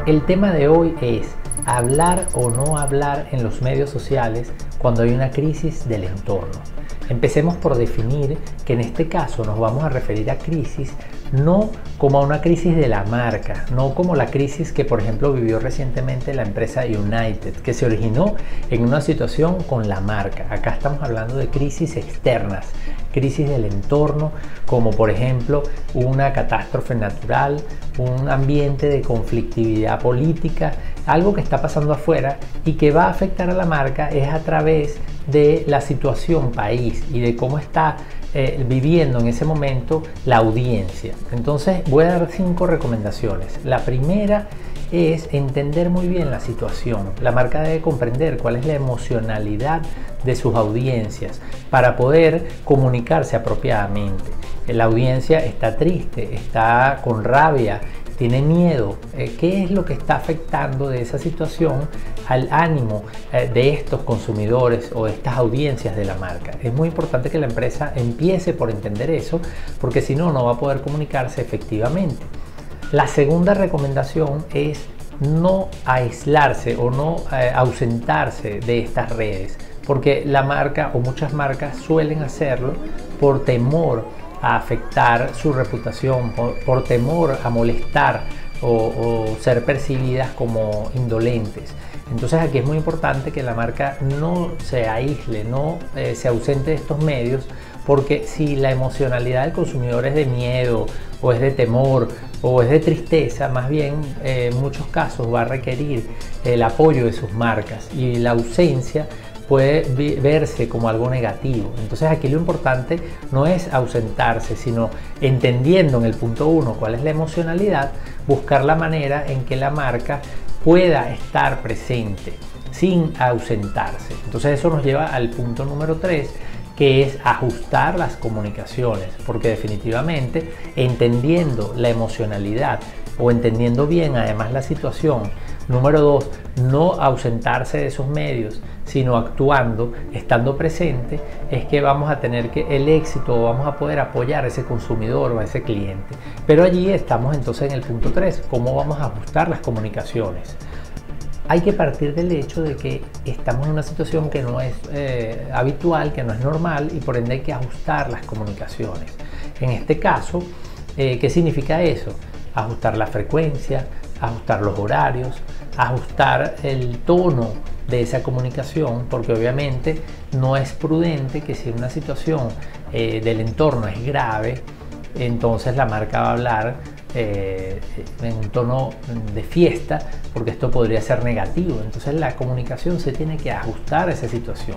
El tema de hoy es hablar o no hablar en los medios sociales cuando hay una crisis del entorno. Empecemos por definir que en este caso nos vamos a referir a crisis no como a una crisis de la marca, no como la crisis que por ejemplo vivió recientemente la empresa United, que se originó en una situación con la marca. Acá estamos hablando de crisis externas, crisis del entorno, como por ejemplo una catástrofe natural, un ambiente de conflictividad política, algo que está pasando afuera y que va a afectar a la marca es a través de la situación país y de cómo está viviendo en ese momento la audiencia. Entonces voy a dar 5 recomendaciones. La primera es entender muy bien la situación. La marca debe comprender cuál es la emocionalidad de sus audiencias para poder comunicarse apropiadamente. La audiencia está triste, está con rabia, tiene miedo. ¿Qué es lo que está afectando de esa situación al ánimo de estos consumidores o de estas audiencias de la marca? Es muy importante que la empresa empiece por entender eso, porque si no, no va a poder comunicarse efectivamente. La segunda recomendación es no aislarse o no ausentarse de estas redes, porque la marca o muchas marcas suelen hacerlo por temor a afectar su reputación, por temor a molestar o ser percibidas como indolentes. Entonces aquí es muy importante que la marca no se aísle, no se ausente de estos medios, porque si la emocionalidad del consumidor es de miedo o es de temor o es de tristeza, más bien en muchos casos va a requerir el apoyo de sus marcas y la ausencia puede verse como algo negativo. Entonces aquí lo importante no es ausentarse, sino entendiendo en el punto 1 cuál es la emocionalidad, buscar la manera en que la marca pueda estar presente sin ausentarse. Entonces eso nos lleva al punto número 3, que es ajustar las comunicaciones, porque definitivamente entendiendo la emocionalidad o entendiendo bien además la situación. Número 2, no ausentarse de esos medios, sino actuando, estando presente, es que vamos a tener el éxito o vamos a poder apoyar a ese consumidor o a ese cliente. Pero allí estamos entonces en el punto 3, ¿cómo vamos a ajustar las comunicaciones? Hay que partir del hecho de que estamos en una situación que no es habitual, que no es normal y por ende hay que ajustar las comunicaciones. En este caso, ¿qué significa eso? Ajustar la frecuencia, ajustar los horarios, ajustar el tono de esa comunicación, porque obviamente no es prudente que si una situación del entorno es grave, entonces la marca va a hablar en un tono de fiesta, porque esto podría ser negativo. Entonces la comunicación se tiene que ajustar a esa situación.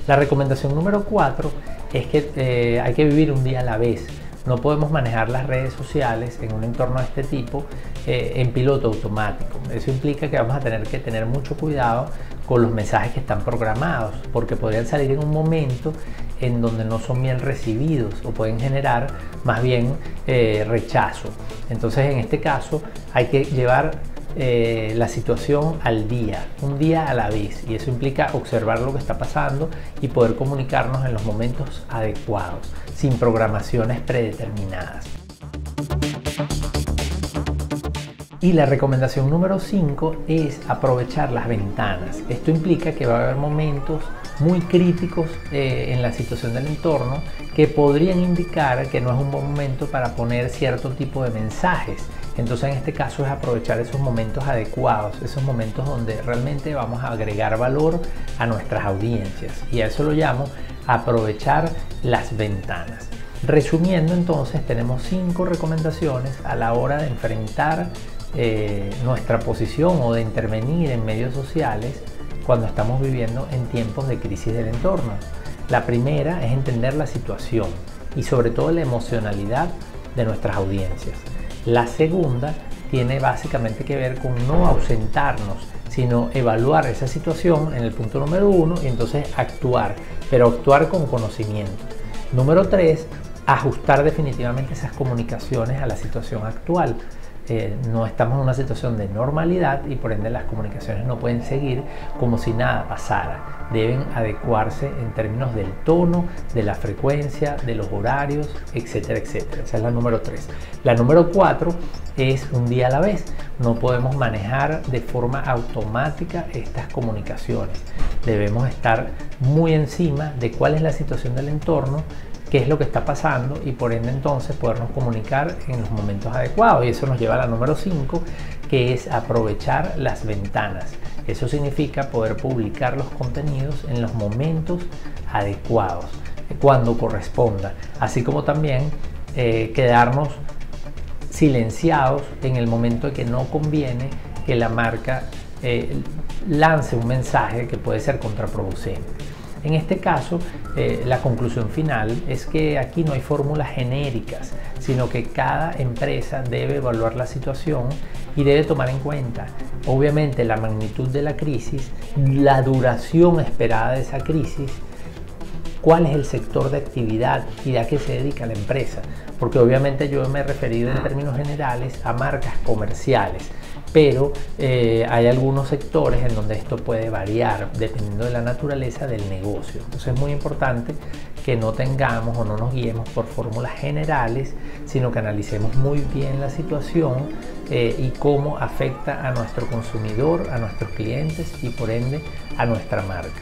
La recomendación número 4 es que hay que vivir un día a la vez. No podemos manejar las redes sociales en un entorno de este tipo en piloto automático. Eso implica que vamos a tener que tener mucho cuidado con los mensajes que están programados, porque podrían salir en un momento en donde no son bien recibidos o pueden generar más bien rechazo. Entonces en este caso hay que llevar la situación al día, un día a la vez, y eso implica observar lo que está pasando y poder comunicarnos en los momentos adecuados, sin programaciones predeterminadas. Y la recomendación número 5 es aprovechar las ventanas. Esto implica que va a haber momentos muy críticos en la situación del entorno que podrían indicar que no es un buen momento para poner cierto tipo de mensajes. Entonces en este caso es aprovechar esos momentos adecuados, esos momentos donde realmente vamos a agregar valor a nuestras audiencias, y a eso lo llamo aprovechar las ventanas. Resumiendo, entonces tenemos 5 recomendaciones a la hora de enfrentar nuestra posición o de intervenir en medios sociales cuando estamos viviendo en tiempos de crisis del entorno. La primera es entender la situación y sobre todo la emocionalidad de nuestras audiencias. La segunda tiene básicamente que ver con no ausentarnos, sino evaluar esa situación en el punto número 1 y entonces actuar, pero actuar con conocimiento. Número 3, ajustar definitivamente esas comunicaciones a la situación actual. no estamos en una situación de normalidad y por ende las comunicaciones no pueden seguir como si nada pasara. Deben adecuarse en términos del tono, de la frecuencia, de los horarios, etcétera, etcétera. Esa es la número 3. La número 4 es un día a la vez. No podemos manejar de forma automática estas comunicaciones. Debemos estar muy encima de cuál es la situación del entorno, qué es lo que está pasando y por ende entonces podernos comunicar en los momentos adecuados. Y eso nos lleva a la número 5, que es aprovechar las ventanas. Eso significa poder publicar los contenidos en los momentos adecuados, cuando corresponda, así como también quedarnos silenciados en el momento en que no conviene que la marca lance un mensaje que puede ser contraproducente. En este caso, la conclusión final es que aquí no hay fórmulas genéricas, sino que cada empresa debe evaluar la situación y debe tomar en cuenta, obviamente, la magnitud de la crisis, la duración esperada de esa crisis, cuál es el sector de actividad y a qué se dedica la empresa, porque obviamente yo me he referido en términos generales a marcas comerciales, pero hay algunos sectores en donde esto puede variar dependiendo de la naturaleza del negocio. Entonces es muy importante que no tengamos o no nos guiemos por fórmulas generales, sino que analicemos muy bien la situación y cómo afecta a nuestro consumidor, a nuestros clientes y por ende a nuestra marca.